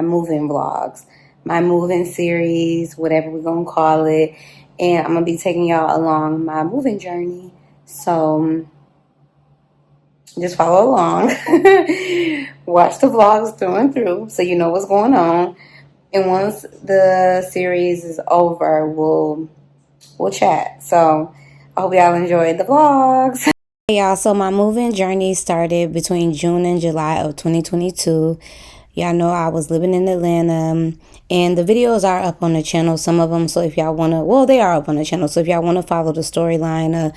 moving vlogs, my moving series, whatever we're gonna call it. And I'm gonna be taking y'all along my moving journey. So just follow along. Watch the vlogs through and through so you know what's going on. And once the series is over, we'll chat. So I hope y'all enjoyed the vlogs. Hey y'all, so my moving journey started between June and July of 2022. Y'all know I was living in Atlanta, and the videos are up on the channel, some of them. So if y'all want to, well, they are up on the channel. So if y'all want to follow the storyline of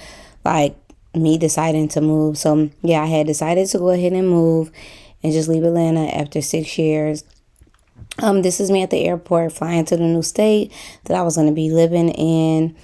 like me deciding to move. So yeah, I had decided to go ahead and move and just leave Atlanta after 6 years. This is me at the airport flying to the new state that I was going to be living in.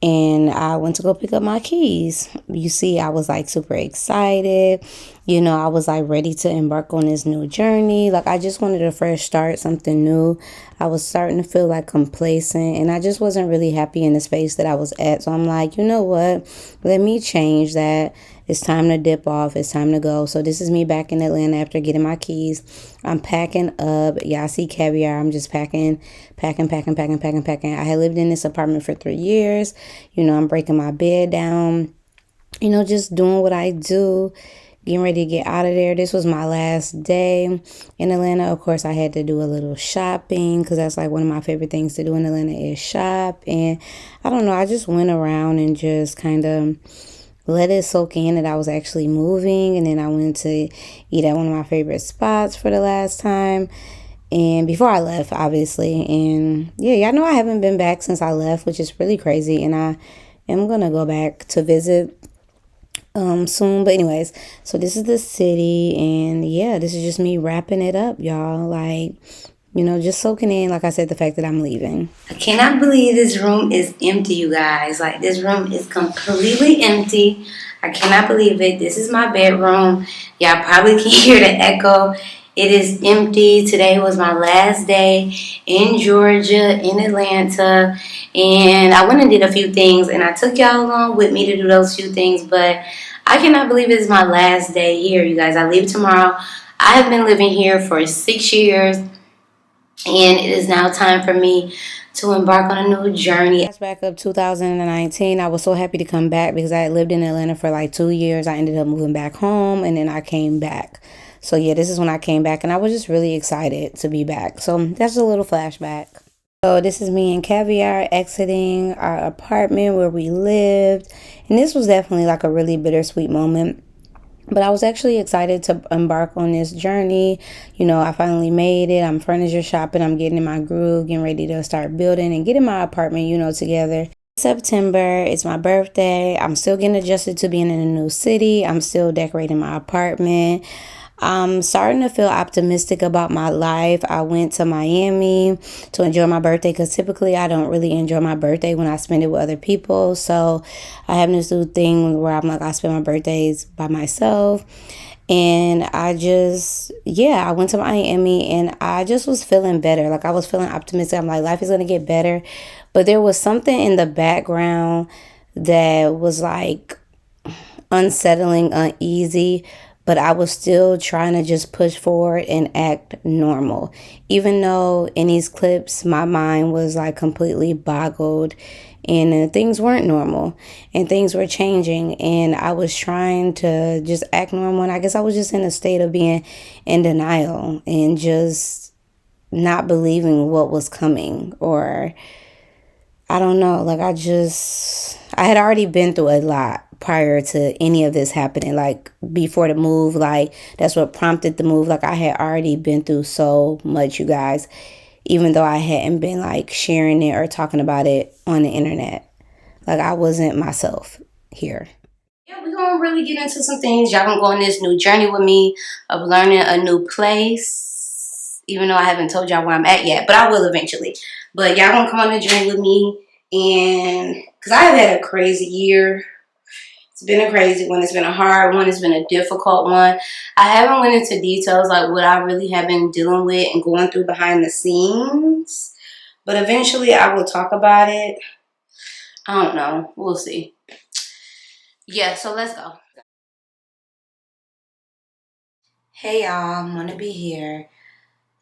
And I went to go pick up my keys. You see, I was like super excited. You know, I was like ready to embark on this new journey. Like I just wanted a fresh start, something new. I was starting to feel like complacent and I just wasn't really happy in the space that I was at. So I'm like, you know what? Let me change that. It's time to dip off. It's time to go. So this is me back in Atlanta after getting my keys. I'm packing up. Yeah, I see caviar. I'm just packing. I had lived in this apartment for 3 years. You know, I'm breaking my bed down. You know, just doing what I do. Getting ready to get out of there. This was my last day in Atlanta. Of course, I had to do a little shopping because that's like one of my favorite things to do in Atlanta is shop. And I don't know, I just went around and just kind of let it soak in that I was actually moving. And then I went to eat at one of my favorite spots for the last time. And before I left, obviously. And yeah, y'all know I haven't been back since I left, which is really crazy. And I am going to go back to visit soon. But anyways, so this is the city. And yeah, this is just me wrapping it up, y'all. Like, you know, just soaking in, like I said, the fact that I'm leaving. I cannot believe this room is empty, you guys. Like, this room is completely empty. I cannot believe it. This is my bedroom. Y'all probably can hear the echo. It is empty. Today was my last day in Georgia, in Atlanta. And I went and did a few things. And I took y'all along with me to do those few things. But I cannot believe it's my last day here, you guys. I leave tomorrow. I have been living here for 6 years. And it is now time for me to embark on a new journey. Back up 2019, I was so happy to come back because I had lived in Atlanta for like 2 years. I ended up moving back home and then I came back. So yeah, this is when I came back and I was just really excited to be back. So that's a little flashback. So this is me and Caviar exiting our apartment where we lived. And this was definitely like a really bittersweet moment. But I was actually excited to embark on this journey. You know, I finally made it. I'm furniture shopping. I'm getting in my groove, getting ready to start building and getting my apartment, you know, together. September, it's my birthday. I'm still getting adjusted to being in a new city. I'm still decorating my apartment. I'm starting to feel optimistic about my life. I went to Miami to enjoy my birthday because typically I don't really enjoy my birthday when I spend it with other people. So I have this new thing where I'm like, I spend my birthdays by myself. And I just, yeah, I went to Miami and I just was feeling better. Like I was feeling optimistic. I'm like, life is going to get better. But there was something in the background that was like unsettling, uneasy, but I was still trying to just push forward and act normal. Even though in these clips, my mind was like completely boggled and things weren't normal and things were changing and I was trying to just act normal. And I guess I was just in a state of being in denial and just not believing what was coming, or I don't know, like I had already been through a lot prior to any of this happening. Like before the move, like that's what prompted the move. Like I had already been through so much, you guys, even though I hadn't been like sharing it or talking about it on the internet. Like I wasn't myself here. Yeah, we're gonna really get into some things. Y'all gonna go on this new journey with me of learning a new place. Even though I haven't told y'all where I'm at yet, but I will eventually. But y'all gonna come on the journey with me, and because I have had a crazy year. It's been a crazy one. It's been a hard one. It's been a difficult one. I haven't went into details like what I really have been dealing with and going through behind the scenes. But eventually I will talk about it. I don't know. We'll see. Yeah, so let's go. Hey y'all, I'm gonna be here.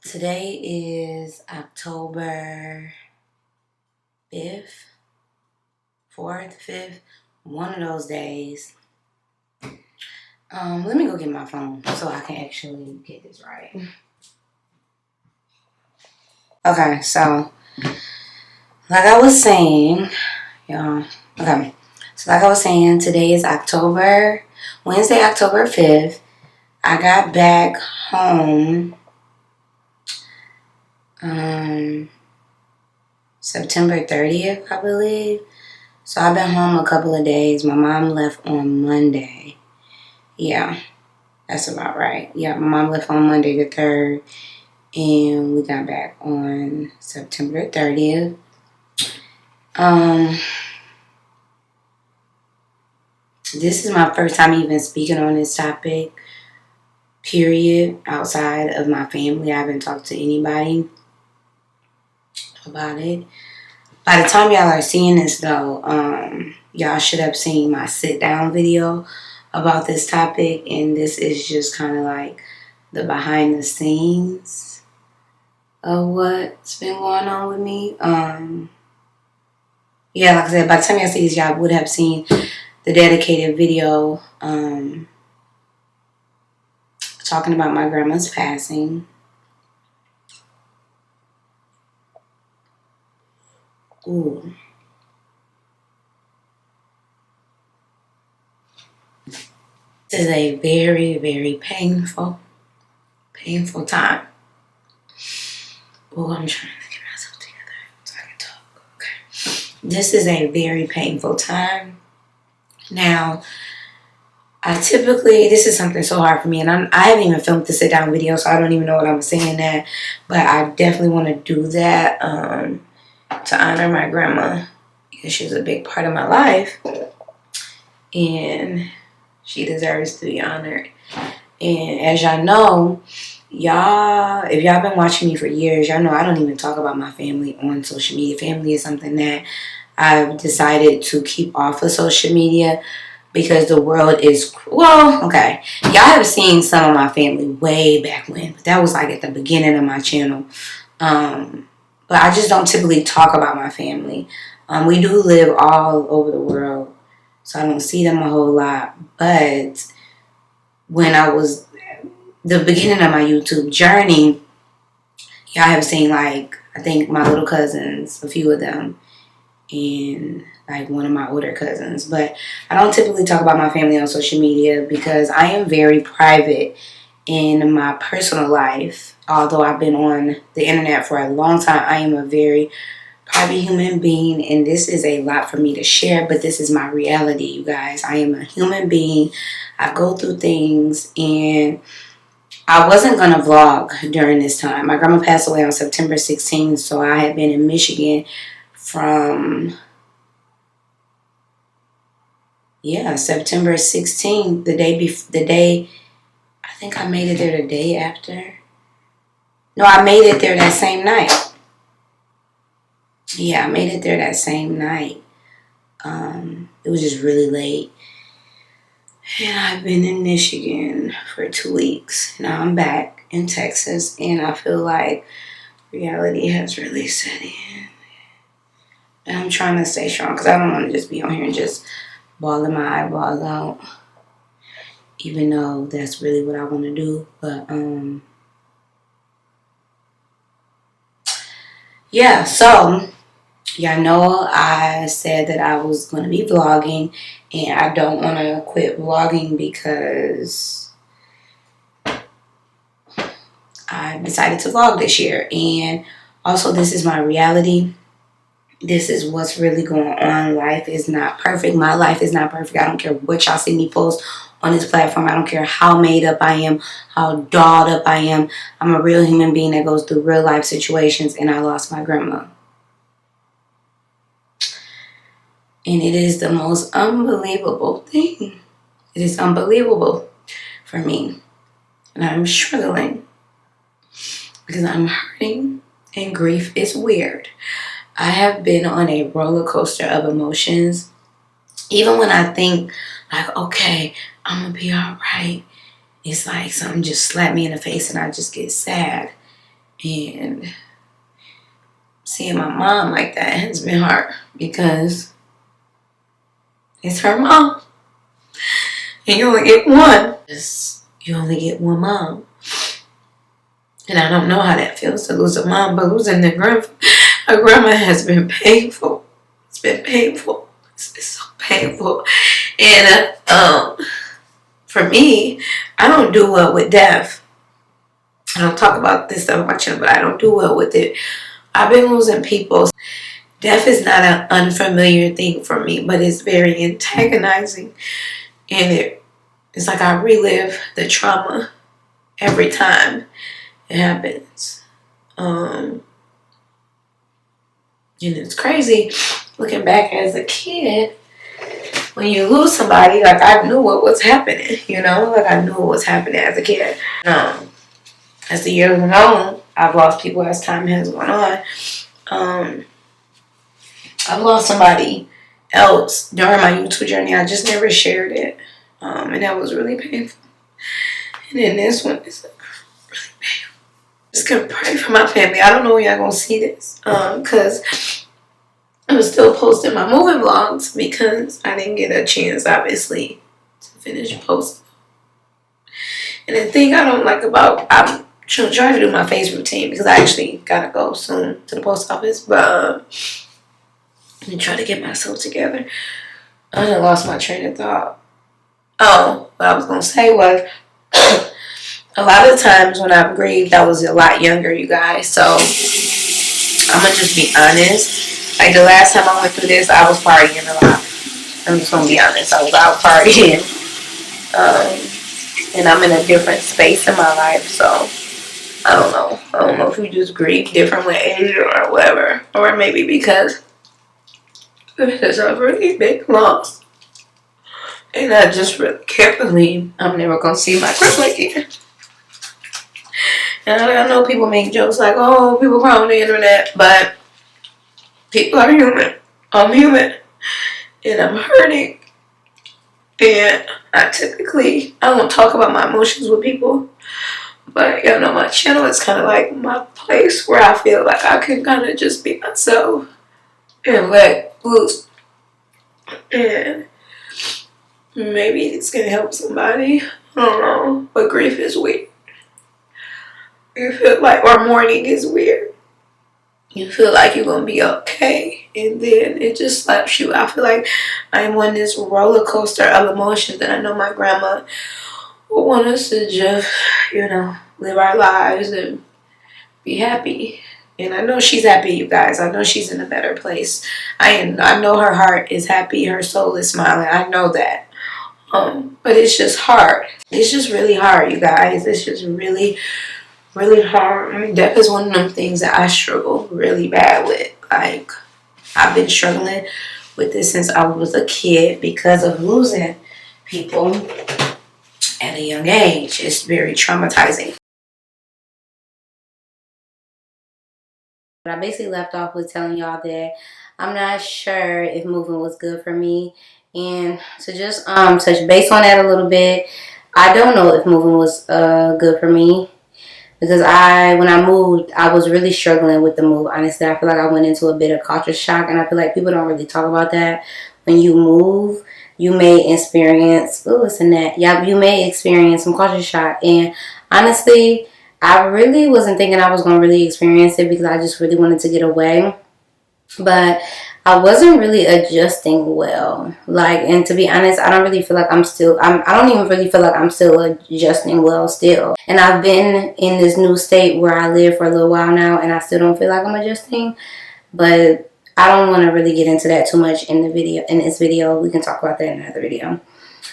Today is October 5th, 4th, 5th, one of those days. Let me go get my phone so I can actually get this right. Okay, so like I was saying, y'all. Okay, so like I was saying, today is Wednesday, October 5th. I got back home September 30th, I believe. So I've been home a couple of days. My mom left on Monday. Yeah, that's about right. Yeah, my mom left on Monday the 3rd. And we got back on September 30th. This is my first time even speaking on this topic, period, outside of my family. I haven't talked to anybody about it. By the time y'all are seeing this, though, y'all should have seen my sit-down video about this topic. And this is just kind of like the behind the scenes of what's been going on with me. Yeah, like I said, by the time y'all see this, y'all would have seen the dedicated video talking about my grandma's passing. Ooh. This is a very, very painful time. Oh, I'm trying to get myself together so I can talk. Okay. This is a very painful time. Now, this is something so hard for me, and I haven't even filmed the sit down video, so I don't even know what I'm saying that, but I definitely want to do that to honor my grandma because she was a big part of my life, and she deserves to be honored. And as y'all know, if y'all been watching me for years, y'all know I don't even talk about my family on social media. Family is something that I've decided to keep off of social media because the world is, well, okay. Y'all have seen some of my family way back when, but that was like at the beginning of my channel. But I just don't typically talk about my family. We do live all over the world, so I don't see them a whole lot. But when I was the beginning of my YouTube journey, y'all have seen, like, I think my little cousins, a few of them, and like one of my older cousins. But I don't typically talk about my family on social media because I am very private in my personal life. Although I've been on the internet for a long time, I am a very private human being, and this is a lot for me to share, but this is my reality, you guys. I am a human being. I go through things, and I wasn't going to vlog during this time. My grandma passed away on September 16th, so I had been in Michigan from, September 16th, I think I made it there the day after. No, I made it there that same night. Yeah, I made it there that same night. It was just really late. And I've been in Michigan for 2 weeks. Now I'm back in Texas, and I feel like reality has really set in. And I'm trying to stay strong because I don't want to just be on here and just bawling my eyeballs out, even though that's really what I want to do. But yeah, so y'all know I said that I was going to be vlogging, and I don't want to quit vlogging because I decided to vlog this year. And also, this is my reality. This is what's really going on. Life is not perfect. My life is not perfect. I don't care what y'all see me post on this platform. I don't care how made up I am, how dolled up I am. I'm a real human being that goes through real life situations, and I lost my grandma. And it is the most unbelievable thing. It is unbelievable for me. And I'm struggling because I'm hurting, and grief is weird. I have been on a roller coaster of emotions. Even when I think, like, okay, I'm going to be all right, it's like something just slapped me in the face and I just get sad. And seeing my mom like that has been hard because it's her mom. And you only get one. You only get one mom. And I don't know how that feels to lose a mom, but losing a grandma has been painful. It's been painful. It's been so painful. And for me, I don't do well with death. I don't talk about this stuff on my channel, but I don't do well with it. I've been losing people. Death is not an unfamiliar thing for me, but it's very antagonizing. And it's like I relive the trauma every time it happens. And it's crazy looking back as a kid. When you lose somebody, like I knew what was happening, you know? Like I knew what was happening as a kid. As the years went on, I've lost people as time has gone on. I've lost somebody else during my YouTube journey. I just never shared it. And that was really painful. And then this one is really painful. Just gonna pray for my family. I don't know when y'all gonna see this. Because I'm still posting my moving vlogs because I didn't get a chance, obviously, to finish posting. And the thing I don't like about, I'm trying to do my face routine because I actually gotta go soon to the post office. But I'm trying to get myself together. I done lost my train of thought. Oh, what I was gonna say was a lot of times when I've grieved, I was a lot younger, you guys. So I'm gonna just be honest. Like the last time I went through this, I was partying a lot. I'm just gonna be honest. I was out partying. And I'm in a different space in my life, so I don't know. I don't know if you just grieve different with age or whatever. Or maybe because it's a really big loss. And I just really can't believe I'm never going to see my grandma again. And I know people make jokes like, oh, people cry on the internet. But people are human. I'm human. And I'm hurting. And I don't talk about my emotions with people. But, you know, my channel is kind of like my place where I feel like I can kind of just be myself and let loose. And maybe it's going to help somebody. I don't know. But grief is weird. You feel like, or mourning is weird. You feel like you're going to be okay. And then it just slaps you. I feel like I'm on this roller coaster of emotions. And I know my grandma would want us to just, you know, live our lives and be happy. And I know she's happy, you guys. I know she's in a better place. I know her heart is happy. Her soul is smiling. I know that. But it's just hard. It's just really hard, you guys. It's just really, really hard. I mean, death is one of them things that I struggle really bad with. Like, I've been struggling with this since I was a kid because of losing people at a young age. It's very traumatizing. I basically left off with telling y'all that I'm not sure if moving was good for me. And to just touch base on that a little bit, I don't know if moving was good for me. Because when I moved, I was really struggling with the move. Honestly, I feel like I went into a bit of culture shock. And I feel like people don't really talk about that. When you move, you may experience, you may experience some culture shock. And honestly, I really wasn't thinking I was going to really experience it because I just really wanted to get away. But I wasn't really adjusting well. Like, and to be honest, I don't really feel like I don't even really feel like I'm still adjusting well still. And I've been in this new state where I live for a little while now and I still don't feel like I'm adjusting. But I don't want to really get into that too much in this video. We can talk about that in another video.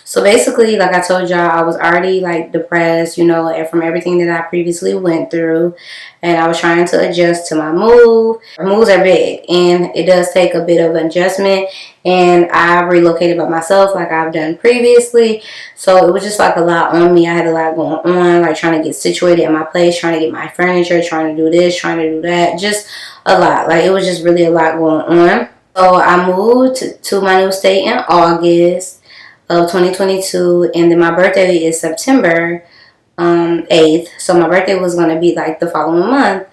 So basically, like I told y'all, I was already like depressed, you know, and from everything that I previously went through. And I was trying to adjust to my move. Moves are big and it does take a bit of adjustment. And I relocated by myself like I've done previously. So it was just like a lot on me. I had a lot going on, like trying to get situated in my place, trying to get my furniture, trying to do this, trying to do that. Just a lot. Like it was just really a lot going on. So I moved to my new state in August of 2022, and then my birthday is September 8th, so my birthday was going to be like the following month.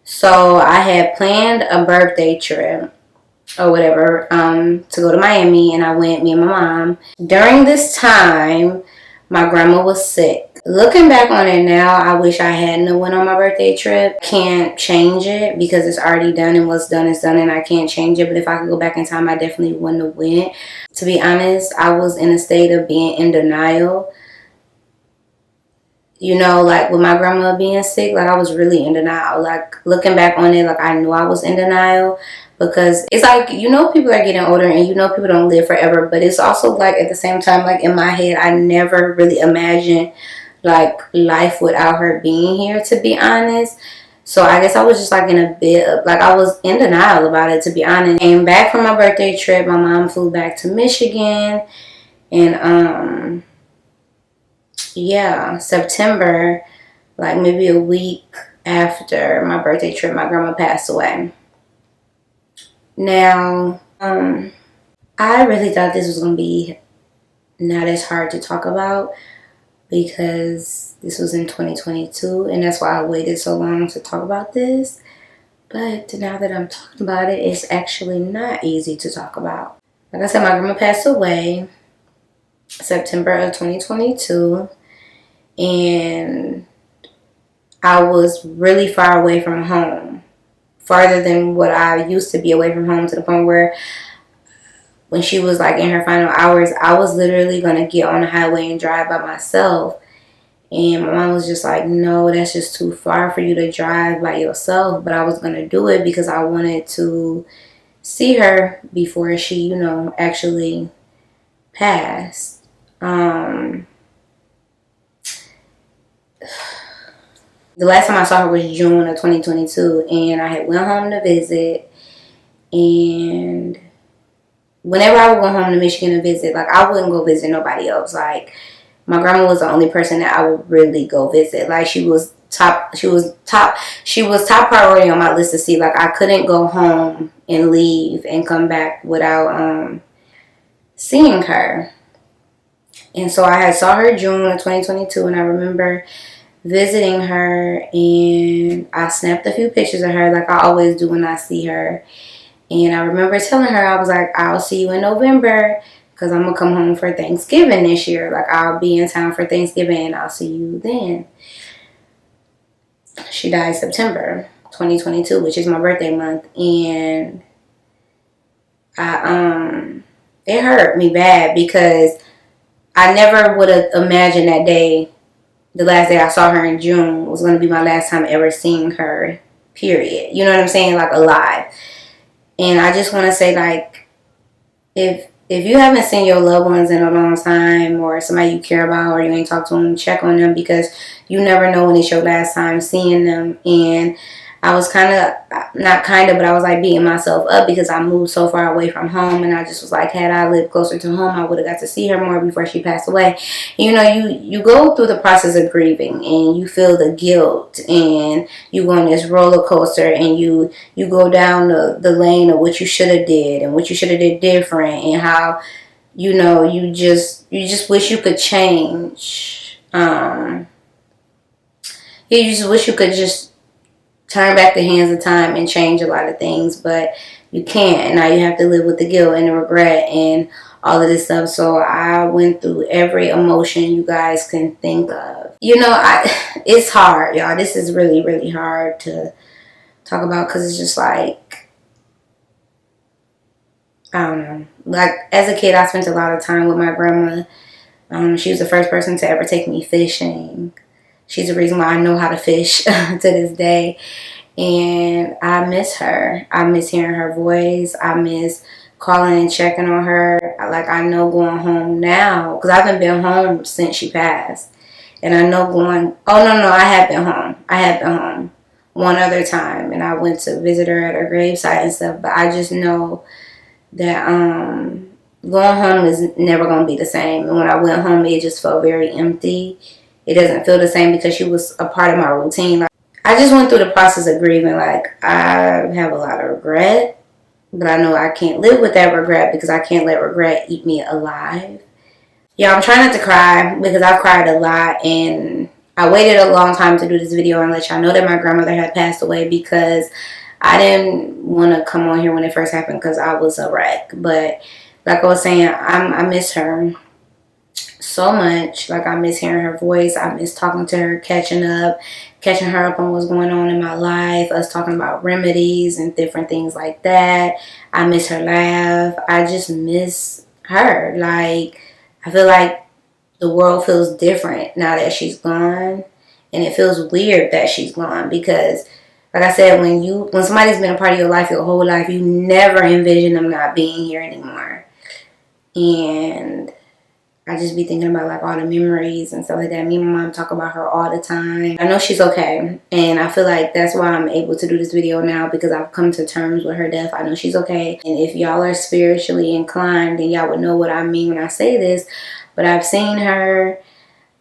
So I had planned a birthday trip or whatever, to go to Miami, and I went, me and my mom. During this time, my grandma was sick. Looking back on it now, I wish I hadn't went on my birthday trip. Can't change it because it's already done, and what's done is done, and I can't change it. But if I could go back in time, I definitely wouldn't have went. To be honest, I was in a state of being in denial. You know, like with my grandma being sick, like I was really in denial. Like looking back on it, like I knew I was in denial, because it's like, you know, people are getting older and you know people don't live forever, but it's also like at the same time, like in my head, I never really imagined like life without her being here, to be honest. So I guess I was just like in a bit of, like I was in denial about it, to be honest. Came back from my birthday trip, my mom flew back to Michigan, and yeah, September, like maybe a week after my birthday trip, my grandma passed away. Now, I really thought this was going to be not as hard to talk about because this was in 2022, and that's why I waited so long to talk about this. But now that I'm talking about it, it's actually not easy to talk about. Like I said, my grandma passed away September of 2022, and I was really far away from home, farther than what I used to be away from home, to the point where when she was like in her final hours, I was literally going to get on the highway and drive by myself. And my mom was just like, no, that's just too far for you to drive by yourself. But I was going to do it because I wanted to see her before she, you know, actually passed. The last time I saw her was June of 2022, and I had went home to visit, and whenever I would go home to Michigan and visit, like I wouldn't go visit nobody else. Like my grandma was the only person that I would really go visit. Like she was top priority on my list to see. Like I couldn't go home and leave and come back without seeing her. And so I had saw her June of 2022, and I remember visiting her, and I snapped a few pictures of her like I always do when I see her. And I remember telling her, I was like, I'll see you in November because I'm going to come home for Thanksgiving this year. Like I'll be in town for Thanksgiving and I'll see you then. She died September 2022, which is my birthday month, and it hurt me bad because I never would have imagined that day, the last day I saw her in June, was going to be my last time ever seeing her, period. You know what I'm saying? Like alive. And I just want to say, like, if you haven't seen your loved ones in a long time, or somebody you care about, or you ain't talked to them, check on them, because you never know when it's your last time seeing them. And I was but I was like beating myself up because I moved so far away from home, and I just was like, had I lived closer to home, I would have got to see her more before she passed away. You know, you go through the process of grieving, and you feel the guilt, and you go on this roller coaster, and you go down the lane of what you should have did and what you should have did different, and how, you know, you just wish you could change. You just wish you could just turn back the hands of time and change a lot of things, but you can't. And now you have to live with the guilt and the regret and all of this stuff. So I went through every emotion you guys can think of. You know, it's hard, y'all. This is really, really hard to talk about because it's just like, I don't know. Like, as a kid, I spent a lot of time with my grandma. She was the first person to ever take me fishing. She's the reason why I know how to fish to this day. And I miss her. I miss hearing her voice. I miss calling and checking on her. Like, I know going home now, because I haven't been home since she passed. And I know I have been home. I have been home one other time. And I went to visit her at her gravesite and stuff. But I just know that going home is never going to be the same. And when I went home, it just felt very empty. It doesn't feel the same because she was a part of my routine. Like, I just went through the process of grieving. Like, I have a lot of regret, but I know I can't live with that regret because I can't let regret eat me alive. Yeah, I'm trying not to cry because I've cried a lot, and I waited a long time to do this video and let y'all know that my grandmother had passed away, because I didn't want to come on here when it first happened because I was a wreck. But like I was saying, I miss her so much. Like, I miss hearing her voice. I miss talking to her, catching her up on what's going on in my life, us talking about remedies and different things like that. I miss her laugh. I just miss her. Like, I feel like the world feels different now that she's gone, and it feels weird that she's gone, because like I said, when somebody's been a part of your life your whole life, you never envision them not being here anymore. And I just be thinking about like all the memories and stuff like that. Me and my mom talk about her all the time. I know she's okay, and I feel like that's why I'm able to do this video now, because I've come to terms with her death. I know she's okay, and if y'all are spiritually inclined, then y'all would know what I mean when I say this. But I've seen her.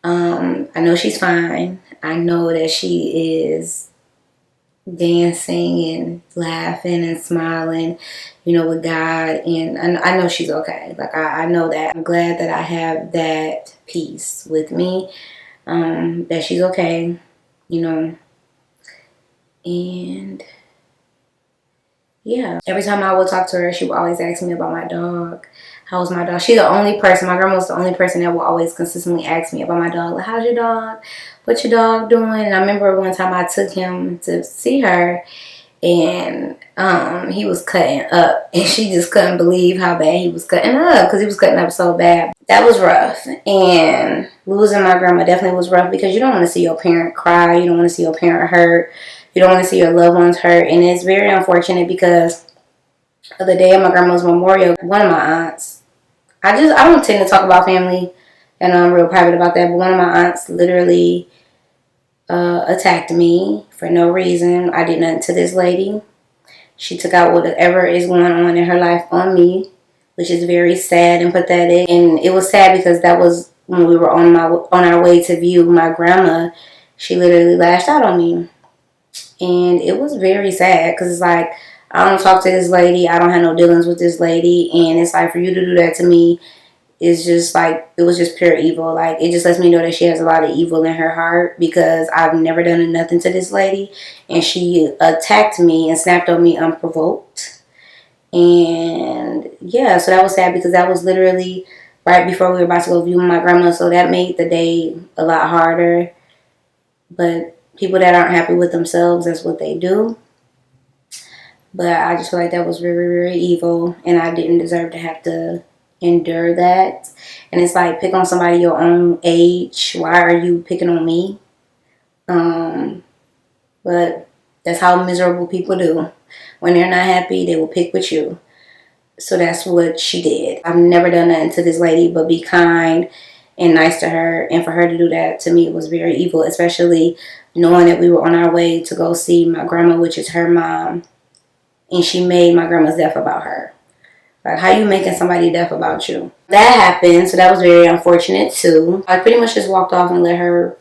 I know she's fine. I know that she is dancing and laughing and smiling, with God. And I know she's okay. Like, I know that. I'm glad that I have that peace with me, that she's okay, And yeah, every time I would talk to her, she would always ask me about my dog. How was my dog? She's the only person, my grandma was the only person that will always consistently ask me about my dog. Like, how's your dog? What's your dog doing? And I remember one time I took him to see her, and he was cutting up, and she just couldn't believe how bad he was cutting up, because he was cutting up so bad. That was rough, and losing my grandma definitely was rough, because you don't want to see your parent cry. You don't want to see your parent hurt. You don't want to see your loved ones hurt. And it's very unfortunate, because of the day of my grandma's memorial, one of my aunts, I don't tend to talk about family, and I'm real private about that, but one of my aunts literally attacked me for no reason. I did nothing to this lady. She took out whatever is going on in her life on me, which is very sad and pathetic. And it was sad because that was when we were on our way to view my grandma. She literally lashed out on me. And it was very sad, because it's like, I don't talk to this lady. I don't have no dealings with this lady. And it's like, for you to do that to me is just like, it was just pure evil. Like, it just lets me know that she has a lot of evil in her heart, because I've never done nothing to this lady. And she attacked me and snapped on me unprovoked. And yeah, so that was sad, because that was literally right before we were about to go view my grandma. So that made the day a lot harder. But people that aren't happy with themselves, that's what they do. But I just feel like that was very, very evil, and I didn't deserve to have to endure that. And it's like, pick on somebody your own age. Why are you picking on me? But that's how miserable people do. When they're not happy, they will pick with you. So that's what she did. I've never done nothing to this lady but be kind and nice to her. And for her to do that to me was very evil, especially knowing that we were on our way to go see my grandma, which is her mom. And she made my grandma's death about her. Like, how you making somebody death about you? That happened, so that was very unfortunate too. I pretty much just walked off and let her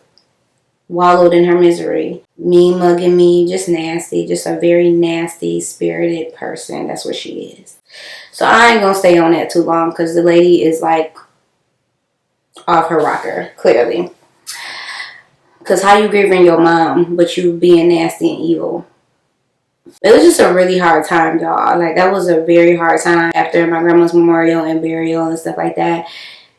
wallowed in her misery. Me mugging me, just nasty. Just a very nasty, spirited person. That's what she is. So I ain't gonna stay on that too long, because the lady is like off her rocker, clearly. Because how you grieving your mom, but you being nasty and evil? It was just a really hard time, y'all. Like, that was a very hard time after my grandma's memorial and burial and stuff like that.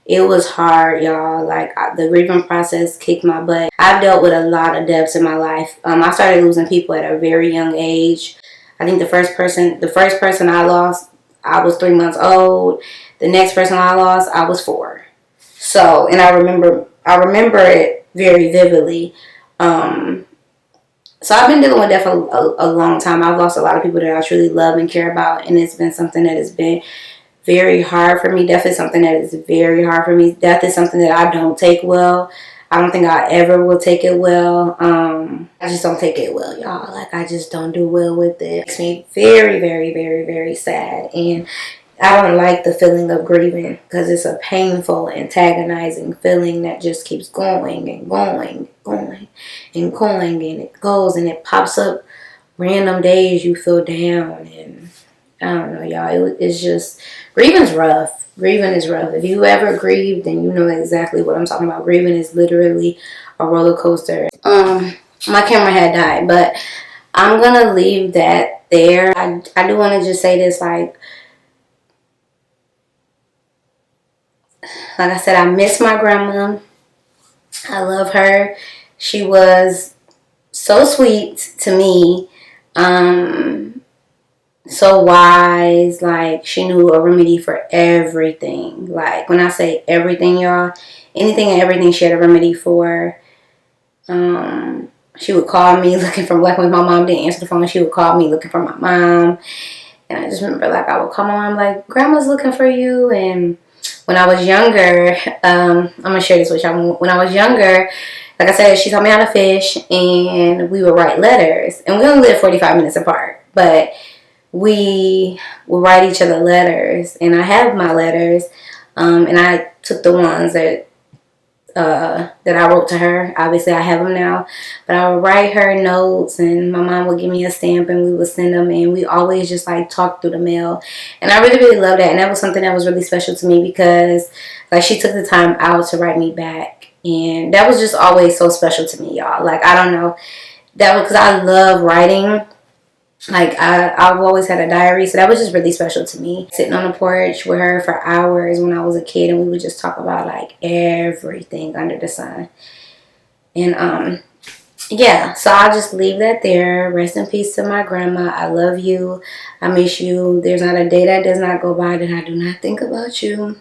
It was hard, y'all. Like, the grieving process kicked my butt. I've dealt with a lot of deaths in my life. I started losing people at a very young age. I think the first person I lost, I was 3 months old. The next person I lost, I was 4. So, and I remember it very vividly. So I've been dealing with death for a long time. I've lost a lot of people that I truly love and care about, and it's been something that has been very hard for me. Death is something that is very hard for me. Death is something that I don't take well. I don't think I ever will take it well. I just don't take it well, y'all. Like, I just don't do well with it. It makes me very, very, very, very sad. And I don't like the feeling of grieving, because it's a painful, antagonizing feeling that just keeps going and going, going and going, and it goes and it pops up random days you feel down. And I don't know, y'all. It's just, grieving's rough. Grieving is rough. If you ever grieve, then you know exactly what I'm talking about. Grieving is literally a roller coaster. My camera had died, but I'm gonna leave that there. I do want to just say this, like I said, I miss my grandma. I love her. She was so sweet to me. So wise. Like, she knew a remedy for everything. Like, when I say everything, y'all, anything and everything she had a remedy for. She would call me looking for, like, when my mom didn't answer the phone, she would call me looking for my mom. And I just remember, like, I would call my mom, like, grandma's looking for you. And when I was younger, I'm going to share this with y'all. When I was younger, like I said, she taught me how to fish, and we would write letters. And we only lived 45 minutes apart, but we would write each other letters. And I have my letters, and I took the ones that I wrote to her. Obviously, I have them now, but I would write her notes, and my mom would give me a stamp, and we would send them, and we always just like talk through the mail. And I really, really love that, and that was something that was really special to me because like she took the time out to write me back, and that was just always so special to me, y'all. Like, I don't know, that was because I love writing. Like, I've always had a diary, so that was just really special to me. Sitting on the porch with her for hours when I was a kid, and we would just talk about, like, everything under the sun. And, yeah, so I'll just leave that there. Rest in peace to my grandma. I love you. I miss you. There's not a day that does not go by that I do not think about you.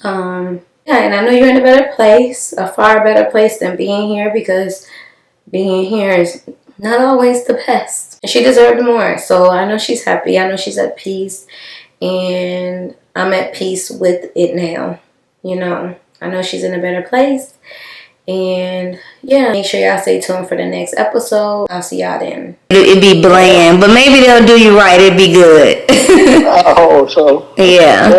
Yeah, and I know you're in a better place, a far better place than being here, because being here is not always the best. And she deserved more. So I know she's happy. I know she's at peace. And I'm at peace with it now. You know, I know she's in a better place. And yeah, make sure y'all stay tuned for the next episode. I'll see y'all then. It'd be bland, but maybe they'll do you right. It'd be good. I hope so. Yeah.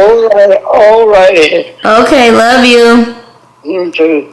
All right. Okay, love you. You too.